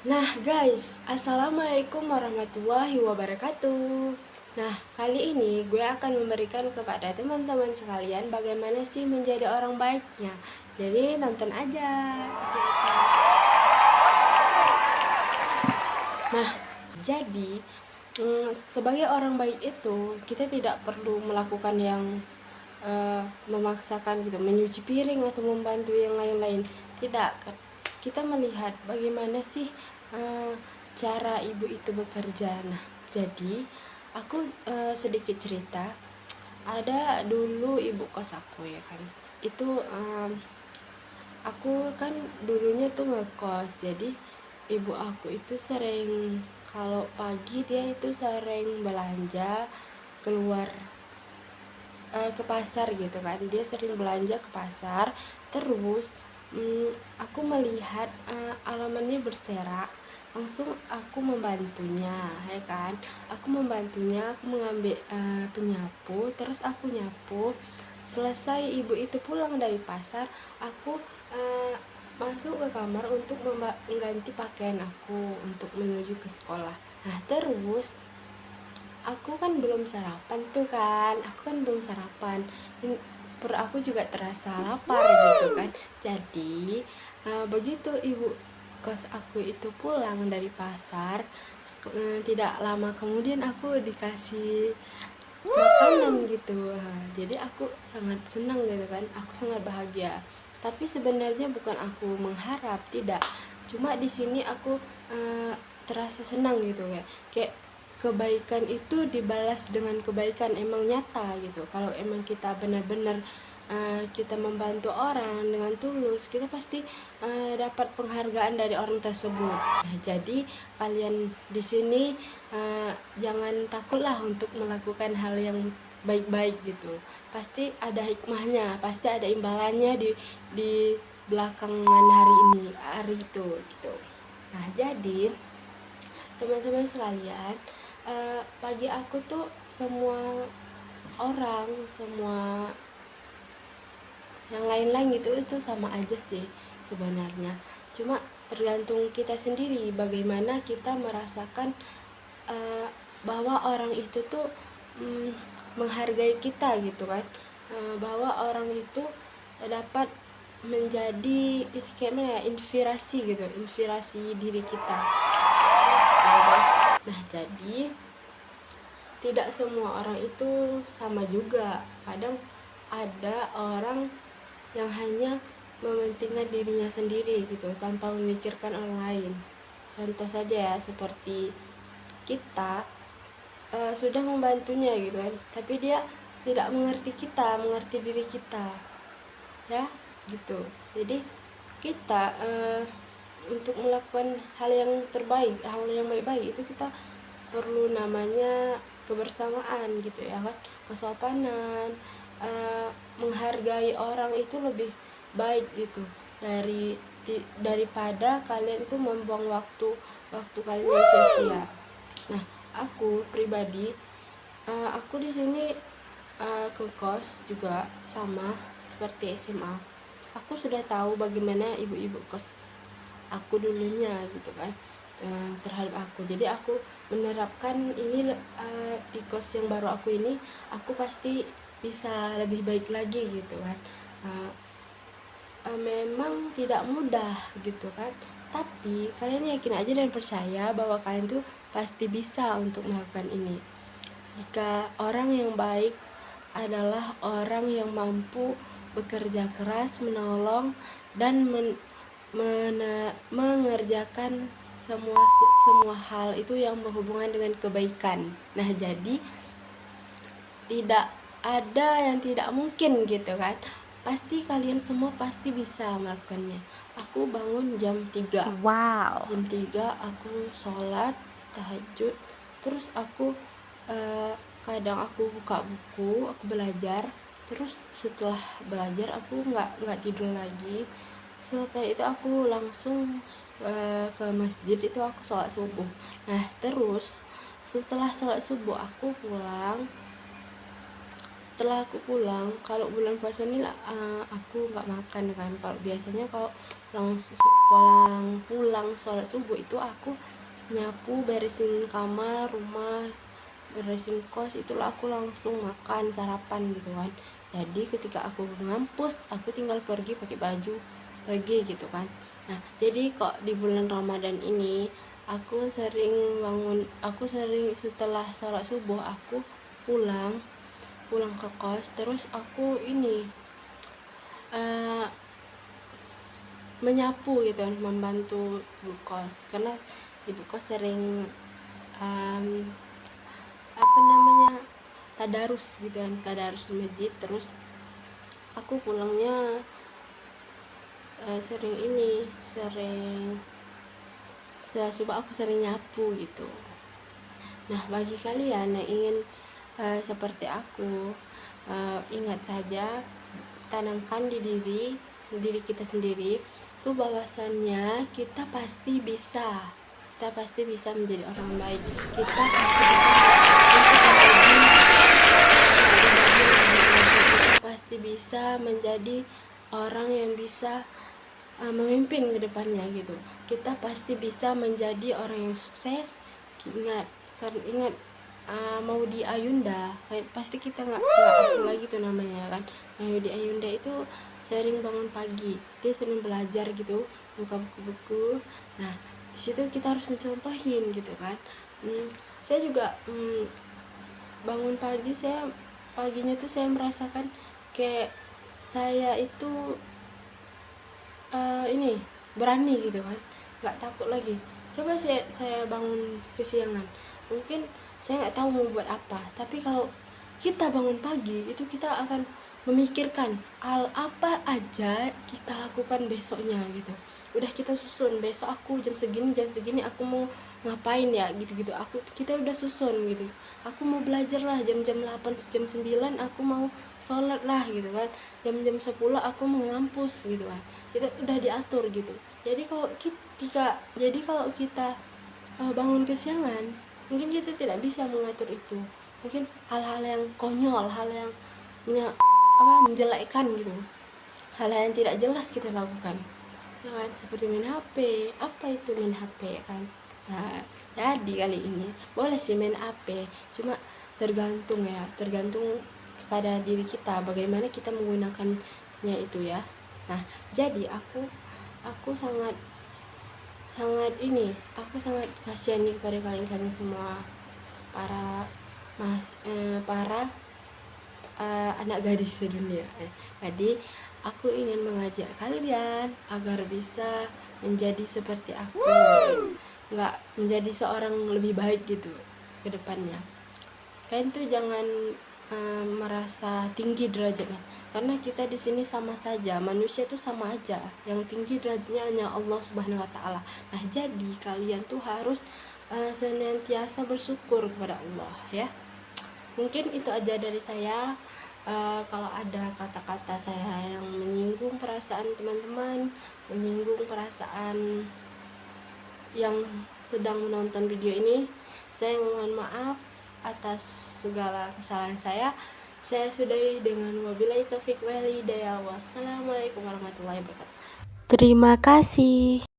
Nah guys, assalamualaikum warahmatullahi wabarakatuh. Nah, kali ini gue akan memberikan kepada teman-teman sekalian bagaimana sih menjadi orang baiknya. Jadi nonton aja. Nah, jadi sebagai orang baik itu kita tidak perlu melakukan yang memaksakan gitu, menyuci piring atau membantu yang lain-lain. Tidak, kita melihat bagaimana sih cara ibu itu bekerja. Nah, jadi aku sedikit cerita. Ada dulu ibu kos aku ya kan. Itu aku kan dulunya tuh ngekos, jadi ibu aku itu sering, kalau pagi dia itu sering belanja keluar ke pasar gitu kan. Dia sering belanja ke pasar, terus aku melihat alamannya berserak, langsung aku membantunya ya kan. Aku mengambil penyapu, terus aku nyapu. Selesai ibu itu pulang dari pasar, aku masuk ke kamar untuk mengganti pakaian aku untuk menuju ke sekolah. Nah, terus aku kan belum sarapan tuh kan, perut aku juga terasa lapar gitu kan. Jadi begitu ibu kos aku itu pulang dari pasar, tidak lama kemudian aku dikasih makanan gitu. Jadi aku sangat senang gitu kan, aku sangat bahagia. Tapi sebenarnya bukan aku mengharap, tidak, cuma di sini aku terasa senang gitu ya, kayak kebaikan itu dibalas dengan kebaikan, emang nyata gitu. Kalau emang kita benar-benar kita membantu orang dengan tulus, kita pasti dapat penghargaan dari orang tersebut. Nah, jadi kalian di sini jangan takutlah untuk melakukan hal yang baik-baik gitu. Pasti ada hikmahnya, pasti ada imbalannya di belakangan hari itu gitu. Nah, jadi teman-teman sekalian, bagi aku tuh semua orang, semua yang lain-lain gitu itu sama aja sih sebenarnya. Cuma tergantung kita sendiri bagaimana kita merasakan bahwa orang itu tuh menghargai kita gitu kan. Bahwa orang itu dapat menjadi kayak mana ya, inspirasi gitu, inspirasi diri kita. Nah, jadi tidak semua orang itu sama juga. Kadang ada orang yang hanya mementingkan dirinya sendiri gitu tanpa memikirkan orang lain. Contoh saja ya, seperti kita sudah membantunya gitu kan, tapi dia tidak mengerti kita, mengerti diri kita ya gitu. Jadi kita untuk melakukan hal yang terbaik, hal yang baik-baik itu kita perlu namanya kebersamaan gitu ya kan, kesopanan, menghargai orang itu lebih baik gitu daripada kalian itu membuang waktu kalian yang sia-sia. Nah, aku pribadi, aku di sini ke kos juga sama seperti SMA. Aku sudah tahu bagaimana ibu-ibu kos aku dulunya gitu kan terhadap aku. Jadi aku menerapkan ini di kos yang baru aku ini, aku pasti bisa lebih baik lagi gitu kan. Memang tidak mudah gitu kan, tapi kalian yakin aja dan percaya bahwa kalian tuh pasti bisa untuk melakukan ini. Jika orang yang baik adalah orang yang mampu bekerja keras, menolong dan mengerjakan semua hal itu yang berhubungan dengan kebaikan. Nah, jadi tidak ada yang tidak mungkin gitu kan. Pasti kalian semua pasti bisa melakukannya. Aku bangun jam 3. Wow. Jam 3 aku sholat tahajud, terus aku kadang aku buka buku, aku belajar. Terus setelah belajar aku nggak tidur lagi. Setelah itu aku langsung ke masjid, itu aku sholat subuh. Nah, terus setelah sholat subuh aku pulang. Setelah aku pulang, kalau bulan puasa ini aku nggak makan kan. Kalau biasanya kalau pulang sholat subuh itu aku nyapu, beresin kamar, rumah, beresin kos, itulah aku langsung makan sarapan gitu kan. Jadi ketika aku ke ngampus, aku tinggal pergi pakai baju pergi gitu kan. Nah jadi kok di bulan Ramadan ini aku sering setelah sholat subuh aku pulang ke kos, terus aku ini menyapu gitu kan, membantu ibu kos, karena ibu kos sering tadarus gitu kan, tadarus di masjid. Terus aku pulangnya coba aku sering nyapu gitu. Nah bagi kalian yang ingin seperti aku, ingat saja, tanamkan di diri kita sendiri tuh bahwasannya kita pasti bisa menjadi orang baik, kita pasti bisa menjadi orang yang bisa memimpin ke depannya gitu. Kita pasti bisa menjadi orang yang sukses. Ingat Maudy Ayunda, pasti kita nggak asing lagi tuh namanya kan. Maudy Ayunda itu sering bangun pagi, dia sering belajar gitu, buka buku-buku. Nah di situ kita harus mencontohin gitu kan. Saya juga bangun pagi, paginya tuh saya merasakan kayak saya itu ini berani gitu kan, nggak takut lagi. Coba saya bangun kesiangan, mungkin saya nggak tahu mau buat apa, tapi kalau kita bangun pagi itu kita akan memikirkan hal apa aja kita lakukan besoknya gitu. Udah kita susun, besok aku jam segini aku mau ngapain ya gitu-gitu, kita udah susun gitu. Aku mau belajar lah jam 8, jam 9 aku mau sholat lah gitu kan, jam 10 aku mau ngampus gitu kan, kita udah diatur gitu. Jadi kalau kita bangun kesiangan, mungkin kita tidak bisa mengatur itu. Mungkin hal-hal yang konyol, hal yang menjelekkan gitu, hal-hal yang tidak jelas kita lakukan ya kan, seperti main HP. Apa itu main HP ya kan. Nah jadi kali ini boleh sih main HP, cuma tergantung kepada diri kita bagaimana kita menggunakannya itu ya. Nah jadi aku sangat kasihan nih kepada kalian semua, para anak gadis sedunia. Jadi aku ingin mengajak kalian agar bisa menjadi seperti aku, nggak menjadi seorang lebih baik gitu ke depannya. Kalian tuh jangan merasa tinggi derajatnya, karena kita di sini sama saja, manusia tuh sama aja, yang tinggi derajatnya hanya Allah Subhanahu wa Ta'ala. Nah jadi kalian tuh harus senantiasa bersyukur kepada Allah ya. Mungkin itu aja dari saya. Kalau ada kata-kata saya yang menyinggung perasaan teman-teman, menyinggung perasaan yang sedang menonton video ini, saya mohon maaf atas segala kesalahan saya. Saya sudahi dengan wabillahi taufik wal hidayah. Wassalamualaikum warahmatullahi wabarakatuh. Terima kasih.